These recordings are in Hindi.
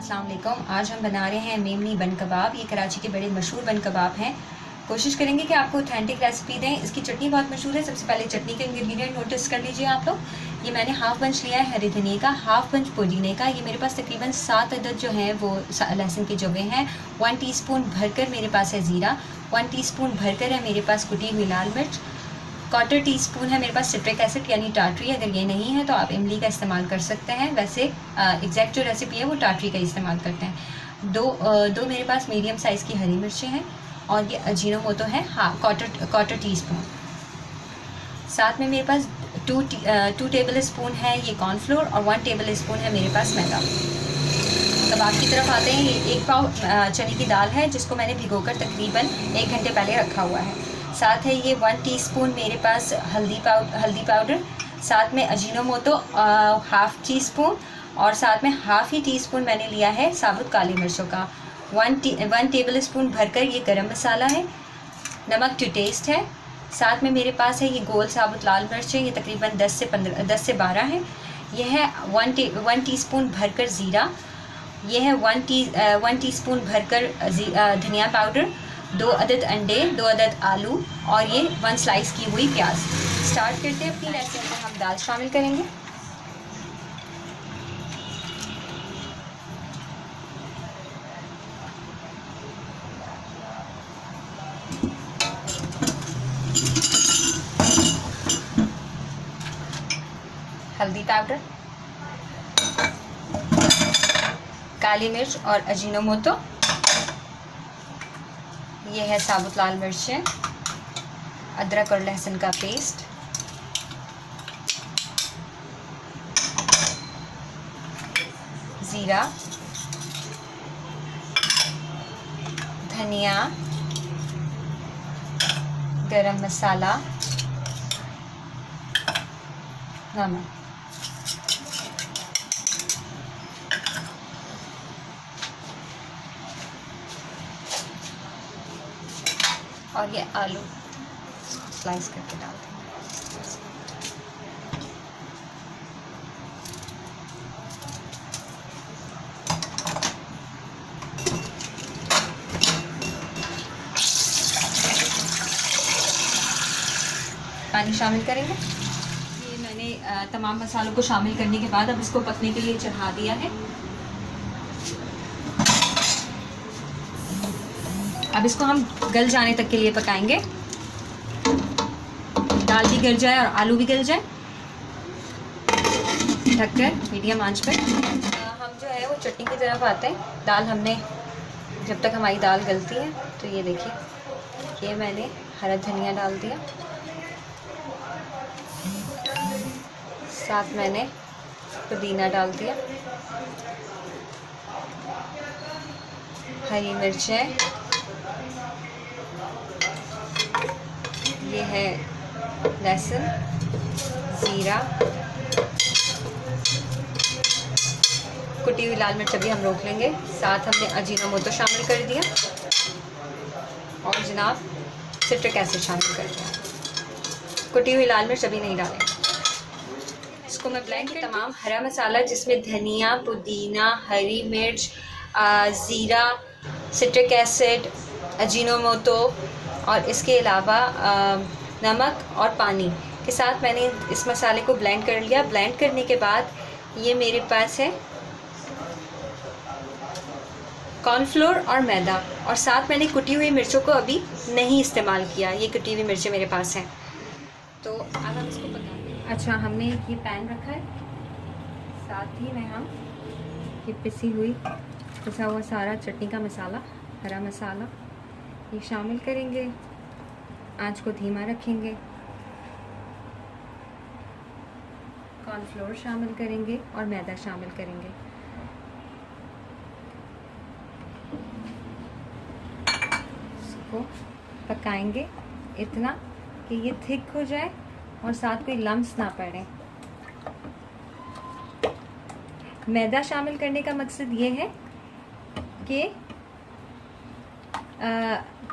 अस्सलाम वालेकुम। आज हम बना रहे हैं मेमनी बन कबाब। ये कराची के बड़े मशहूर बन कबाब हैं। कोशिश करेंगे कि आपको ऑथेंटिक रेसिपी दें। इसकी चटनी बहुत मशहूर है। सबसे पहले चटनी के इंग्रेडिएंट नोटिस कर लीजिए आप लोग। ये मैंने हाफ़ बंच लिया है हरे धनिए का, हाफ़ बंच पुदीने का। ये मेरे पास तकरीबन 7 अदद जो हैं वो लहसुन के जवे हैं। 1 टीस्पून भरकर मेरे पास है ज़ीरा। 1 टीस्पून भरकर है मेरे पास कुटी हुई लाल मिर्च। 1/4 टीस्पून है मेरे पास सिट्रिक एसिड यानी टाटरी। अगर ये नहीं है तो आप इमली का इस्तेमाल कर सकते हैं। वैसे एग्जैक्ट जो रेसिपी है वो टाटरी का इस्तेमाल करते हैं। दो मेरे पास मीडियम साइज़ की हरी मिर्चें हैं और ये अजीनोमोटो है 1/4 टीस्पून। साथ में मेरे पास 2 टेबल स्पून है ये कॉर्नफ्लोर और 1 टेबल स्पून है मेरे पास मैदा। कबाब की तरफ आते हैं। ये 1 पाव चने की दाल है जिसको मैंने भिगोकर तकरीबन 1 घंटे पहले रखा हुआ है। साथ है ये 1 टीस्पून मेरे पास हल्दी पाउडर। साथ में अजीनोमोटो 1/2 टीस्पून और साथ में 1/2 टीस्पून मैंने लिया है साबुत काली मिर्चों का। 1 टेबल स्पून भरकर ये गरम मसाला है। नमक टू टेस्ट है। साथ में मेरे पास है ये गोल साबुत लाल मिर्चें, ये तकरीबन 10 से 12 हैं। यह है 1 टीस्पून भरकर ज़ीरा। यह है 1 टीस्पून भरकर धनिया पाउडर। 2 अदद अंडे, 2 अदद आलू और ये 1 स्लाइस की हुई प्याज। स्टार्ट करते हैं अपनी रेसिपी में। हम दाल शामिल करेंगे। हल्दी पाउडर, काली मिर्च और अजीनोमोटो। ये है साबुत लाल मिर्चें, अदरक और लहसुन का पेस्ट, ज़ीरा, धनिया, गरम मसाला, नमक। और ये आलू स्लाइस करके डाल देंगे। पानी शामिल करेंगे। ये मैंने तमाम मसालों को शामिल करने के बाद अब इसको पकने के लिए चढ़ा दिया है। अब इसको हम गल जाने तक के लिए पकाएंगे। दाल भी गल जाए और आलू भी गल जाए। ढककर मीडियम आंच पर हम जो है वो चटनी की तरफ आते हैं। दाल हमने जब तक हमारी दाल गलती है तो ये देखिए, ये मैंने हरा धनिया डाल दिया। साथ मैंने पुदीना डाल दिया, हरी मिर्चें, ये है लहसुन, ज़ीरा, कुटी हुई लाल मिर्च अभी हम रोक लेंगे। साथ हमने अजीनोमोटो शामिल कर दिया और जनाब सिट्रिक एसिड शामिल कर दिया। कुटी हुई लाल मिर्च अभी नहीं डालेंगे। इसको मैं ब्लेंड कर तमाम हरा मसाला जिसमें धनिया, पुदीना, हरी मिर्च, ज़ीरा, सिट्रिक एसिड, अजीनोमोटो और इसके अलावा नमक और पानी के साथ मैंने इस मसाले को ब्लेंड कर लिया। ब्लेंड करने के बाद ये मेरे पास है कॉर्नफ्लोर और मैदा और साथ मैंने कुटी हुई मिर्चों को अभी नहीं इस्तेमाल किया। ये कुटी हुई मिर्चें मेरे पास हैं। तो अब हम इसको पकाएंगे। अच्छा, हमने ये पैन रखा है, साथ ही में हम ये पिसा हुआ सारा चटनी का मसाला, हरा मसाला ये शामिल करेंगे। आंच को धीमा रखेंगे। कॉर्नफ्लोर शामिल करेंगे और मैदा शामिल करेंगे। इसको पकाएंगे इतना कि ये थिक हो जाए और साथ कोई लम्स ना पड़े। मैदा शामिल करने का मकसद ये है कि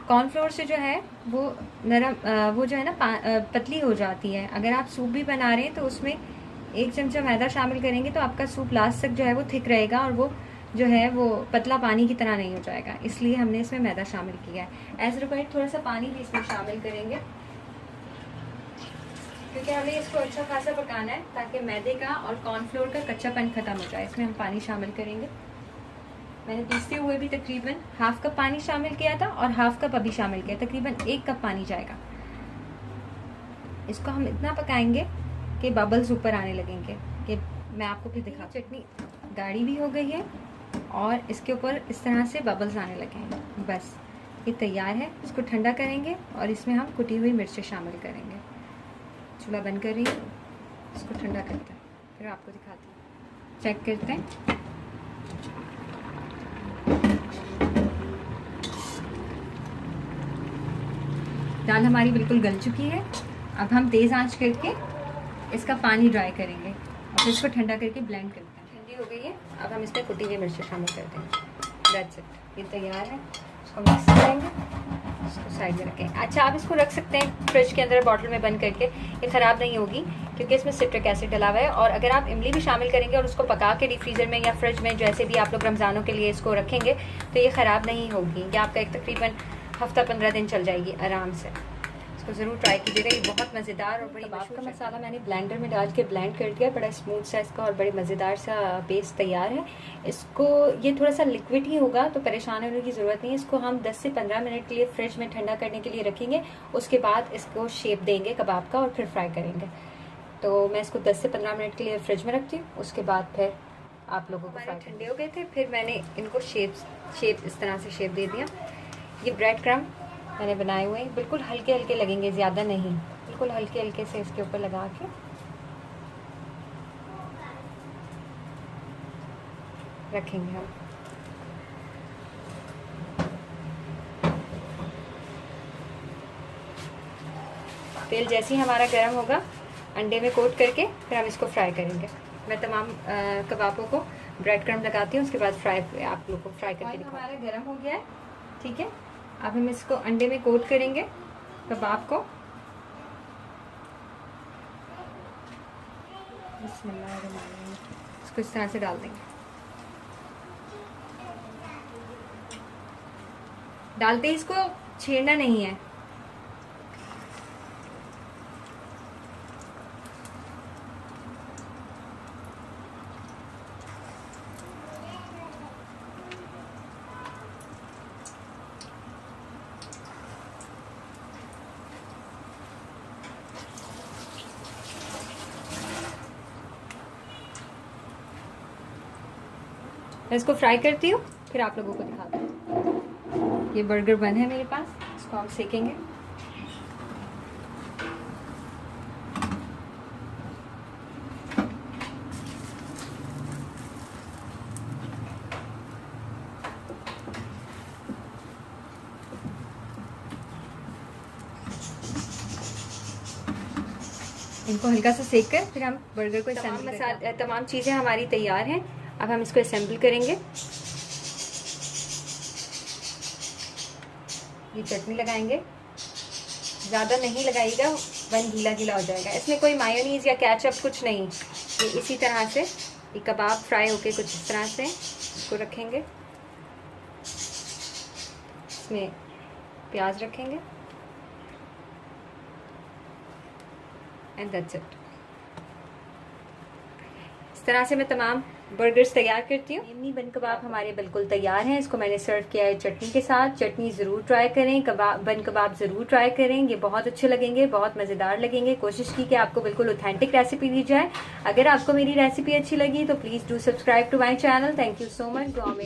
कॉर्नफ्लोर से जो है वो नरम वो जो है ना पतली हो जाती है। अगर आप सूप भी बना रहे हैं तो उसमें 1 चमचा मैदा शामिल करेंगे तो आपका सूप लास्ट तक जो है वो थिक रहेगा और वो जो है वो पतला पानी की तरह नहीं हो जाएगा, इसलिए हमने इसमें मैदा शामिल किया है। एज रिक्वायर्ड थोड़ा सा पानी भी इसमें शामिल करेंगे, क्योंकि हमें इसको अच्छा खासा पकाना है ताकि मैदे का और कॉर्नफ्लोर का कच्चापन ख़त्म हो जाए। इसमें हम पानी शामिल करेंगे। मैंने पीसते हुए भी तकरीबन हाफ कप पानी शामिल किया था और हाफ कप अभी शामिल किया, तकरीबन 1 कप पानी जाएगा। इसको हम इतना पकाएंगे कि बबल्स ऊपर आने लगेंगे, कि मैं आपको फिर दिखा। चटनी गाढ़ी भी हो गई है और इसके ऊपर इस तरह से बबल्स आने लगे हैं। बस ये तैयार है। इसको ठंडा करेंगे और इसमें हम कुटी हुई मिर्चें शामिल करेंगे। चूल्हा बंद कर रही हूँ, इसको ठंडा करते हैं, फिर आपको दिखाती हूँ। चेक करते हैं। दाल हमारी बिल्कुल गल चुकी है। अब हम तेज़ आंच करके इसका पानी ड्राई करेंगे और फिर इसको ठंडा करके ब्लेंड करते हैं। ठंडी हो गई है, अब हम इसमें कुटी हुई मिर्चें शामिल करते हैं। दैट्स इट, ये तैयार है। इसको मिक्स करेंगे, इसको साइड में रखें। अच्छा, आप इसको रख सकते हैं फ्रिज के अंदर बॉटल में बंद करके, ये ख़राब नहीं होगी क्योंकि इसमें सिट्रिक एसिड डला हुआ है। और अगर आप इमली भी शामिल करेंगे और उसको पका के डीप फ्रीज़र में या फ्रिज में जैसे भी आप लोग रमज़ानों के लिए इसको रखेंगे तो ये ख़राब नहीं होगी। ये आपका एक तकरीबन हफ्ता 15 दिन चल जाएगी आराम से। इसको ज़रूर ट्राई कीजिएगा, ये बहुत मज़ेदार और बड़ी कबाब का मसाला मैंने ब्लेंडर में डाल के ब्लेंड कर दिया। बड़ा स्मूथ सा इसका और बड़े मज़ेदार सा पेस्ट तैयार है। इसको ये थोड़ा सा लिक्विड ही होगा तो परेशान होने की ज़रूरत नहीं है। इसको हम 10 से 15 मिनट के लिए फ्रिज में ठंडा करने के लिए रखेंगे। उसके बाद इसको शेप देंगे कबाब का और फिर फ्राई करेंगे। तो मैं इसको 10 से 15 मिनट के लिए फ्रिज में रखती हूँ। उसके बाद फिर आप लोगों को फ्राई ठंडे हो गए थे, फिर मैंने इनको शेप इस तरह से शेप दे दिया। ये ब्रेड क्रम्ब मैंने बनाए हुए हैं, बिल्कुल हल्के हल्के लगेंगे, ज़्यादा नहीं, बिल्कुल हल्के हल्के से इसके ऊपर लगा के रखेंगे हम। तेल जैसे ही हमारा गर्म होगा, अंडे में कोट करके फिर हम इसको फ्राई करेंगे। मैं तमाम कबाबों को ब्रेड क्रम्ब लगाती हूँ, उसके बाद आप लोग को फ्राई करके दिखाऊँ। हमारा गर्म हो गया है, ठीक है। अब हम इसको अंडे में कोट करेंगे कबाब को। इसको इस तरह से डाल देंगे। डालते ही इसको छेड़ना नहीं है। मैं इसको फ्राई करती हूँ, फिर आप लोगों को दिखाती हूँ। ये बर्गर बन है मेरे पास, इसको हम सेकेंगे। इनको हल्का सा सेक कर फिर हम बर्गर को तमाम चीज़ें हमारी तैयार हैं। अब हम इसको असेंबल करेंगे। ये चटनी लगाएंगे, ज़्यादा नहीं लगाइएगा वन गीला गीला हो जाएगा। इसमें कोई मायोनीज़ या केचप कुछ नहीं, ये इसी तरह से ये कबाब फ्राई होके कुछ इस तरह से इसको रखेंगे। इसमें प्याज रखेंगे एंड दैट्स इट। इस तरह से मैं तमाम बर्गर्स तैयार करती हूँ। यम्मी बन कबाब हमारे बिल्कुल तैयार हैं। इसको मैंने सर्व किया है चटनी के साथ। चटनी ज़रूर ट्राई करें, बन कबाब ज़रूर ट्राई करें, ये बहुत अच्छे लगेंगे, बहुत मज़ेदार लगेंगे। कोशिश की कि आपको बिल्कुल ऑथेंटिक रेसिपी दी जाए। अगर आपको मेरी रेसिपी अच्छी लगी तो please do subscribe to my channel. Thank you so much. दुआ में